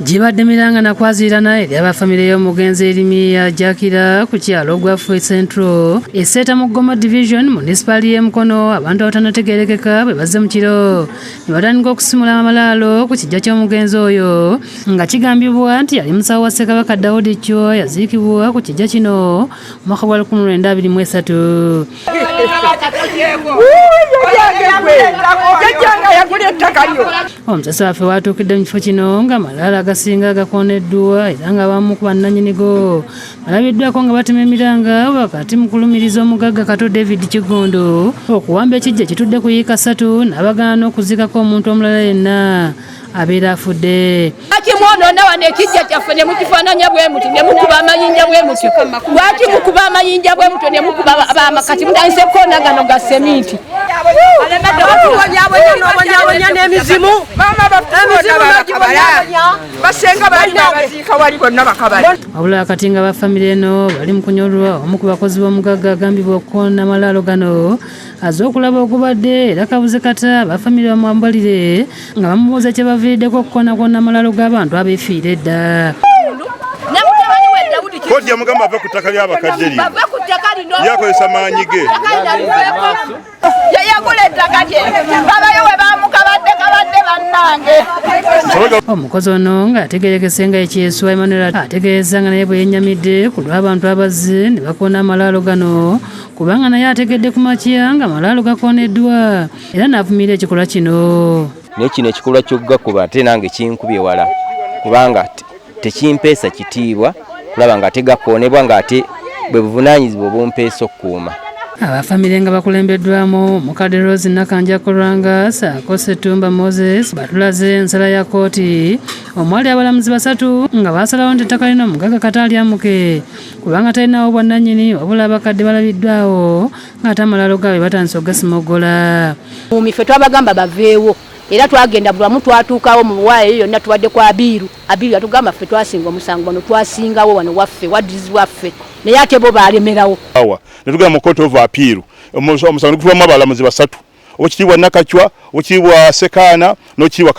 Jibadde miranga nakwazirana eri abafamile y'omugenzi Erimiya Jakira ku kyalo Gwaffe Central Eseta mu Goma Division Municipal y'e Mukono abantu abatanategeerekeka bwe bazze mu kiro ne batandika okusimula amalaalo ku kijja ky'omugenzi oyo nga kigambibwa nti yali musawo wa Ssekabaka Daudi Chwa yaziikibwa ku kijja kino mu mwaka gwa 1923. Omusasi waffe watuukidde mu kifo kino nga malaalo agasinga gakoneddwa era nga abamu ku bannannyinigo balabiddwako nga batema emiranga wakati mu kulumiriza omugagga Kato David Kigondo okuwamba ekijja kitudde ku yiika 3 n'abagaana n'okuzikako omuntu omulala yenna abeera afudde. Lwaki mwonoona wano ekijja kyaffe ne mukifaananya bwe muti ne mukuba amayinja bwe mutyo? Lwaki mukuba amayinja bwe mutyo ne mukuba amakati mutandise koonagano ga seminti? Wabula akati nga bafamire eno bali mu kunyolwa omu ku bakozi b'omugagga agambibwa okukoona amalaalo gano azze okulaba ogubadde era kabuze kata bafamire bamwambalire nga bamubuuza kye baviiriddeko okukoonakona amalaalo g'abantu abeefiira edda. Kodi yamugamba ave ku ttaka ly'abakadde lino yakozesa maanyi ge. Omukozi ono ng'ategeerekese nga ekyeswa Emmanuel ategeeza nga naye bwe yennyamidde ku lw'abantu abazze ne bakoona amalaalo gano kubanga naye ategedde ku makya nga amalaalo gakooneddwa era n'avumirira ekikolwa kino. Naye kino ekikolwa ky'okugakuba ate nange kinkubye wala kubanga tekimpeesa kitiibwa kulaba nga ate gakoonebwa ng'ate bwe buvunaanyizibwa obumpeesa okukuuma. Abafamile nga bakulembeddwamu Mukadde Rose Nakanja Kuranga ssaako Ssetumba Moses batulaze ensala ya kooti omwali abalamuzi 3 nga baasalawo nti ettaka lino omugagga Kato alyamuke kubanga talinawo bwannannyini wabula abakadde balabiddwawo ng'ate amalaalo gaabwe batandise ogasimogola. Ffe twabagamba baveewo era twagenda buli wamu twatuukawo mu luwaayo yonna tuwadde kwa Abiru yatugamba ffe twasinga omusango wano twasingawo wano waffe waddizi waffe naye ate bo baalemerawo. Ne tugenda mu Court of Appeal omusango gufubamu abalamuzi 3 Oweekitiibwa Nakachwa, Oweekitiibwa Sekaana n'Oweekitiibwa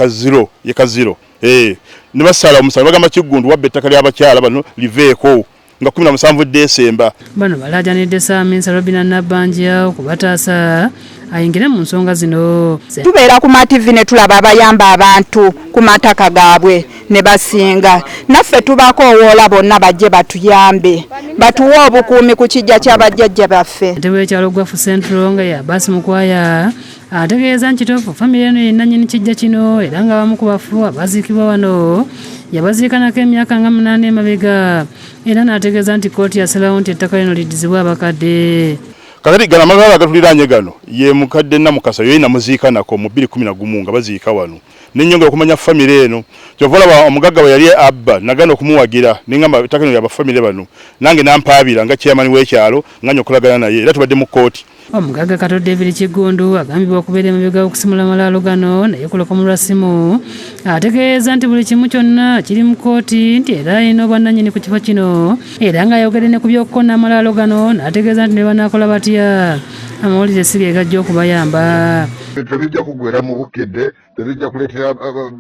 Kaziro. Ne basala omusango bagamba Kigundu wabba ettaka ly'abakyala bano liveeko nga 17 Desemba. Bano balaajanidde Saaminsa Robina Nabbanja okubataasa ayingire mu nsonga zino. Tubeera ku TV ne tulaba abayamba abantu ku mataka gaabwe ne basinga. Naffe tubakoowoola bonna bajje batuyambe batuwe obukuumi ku kijja ky'abajjajja baffe. Ntebe w'ekyalo Gwaffe Central nga ya Abbas Mukwaya ategeeza nti kituufu famire eno yennyini kijja kino era nga bamu ku bafu abaziikibwa wano yabaziikanako emyaka nga 8 emabega era n'ategeeza nti kkooti yasalawo nti ettaka lino liddizibwe abakadde. Kakati gano amalaalo agatuliraanye gano ye mukadde Namukasa yoyina muziikanako mu 2011 nga baziika wano nenyongera okumanya famire eno kyova olaba omugagga bwe yali abba nagana okumuwagira nengamba ettaka lino ly'abafamire bano nange nampaabira nga chairman w'ekyalo nganya okulagana naye era tubadde mu kkooti. Omugagga Kato David Kigondo agambibwa okubeera emabega okusimula amalaalo gano naye ku lukomo lwa ssimu ategeeza nti buli kimu kyonna kiri mu kkooti nti era alina obwannannyini ku kifo kino era ng'ayogedde ne ku by'okukoona amalaalo gano n'ategeeza nti ne banaakola batya amawulire si ge gajja okubayamba. Tebijja kugwera mu bukidde, tebijja kuleetera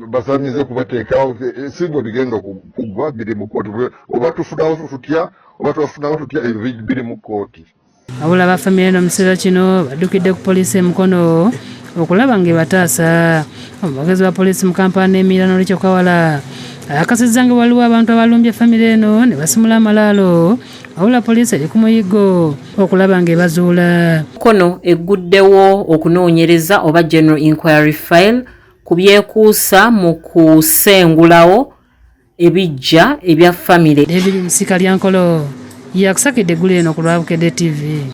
basamize kubateekawo singo bigenda kugwa biri mu kkooti oba tufunawo tutya oba twafunawo tutya biri mu kkooti. Wabula abafamire eno mu kiseera kino baddukidde ku poliisi e Mukono okulaba ng'ebataasa. Omwogezi wa poliisi mu kampala Emira Richo Kawala akakasizza nga waliwo abantu abalumbye famire eno ne basimula amalaalo wabula poliisi eri ku muyiggo okulaba ng'ebazuula. Mukono egguddewo okunoonyereza oba general inquiry file ku byekuusa mu kusengulawo ebijja ebya famire. David Msika Lyankolo yakusakidde eggulu eno ku Lwabukedde TV.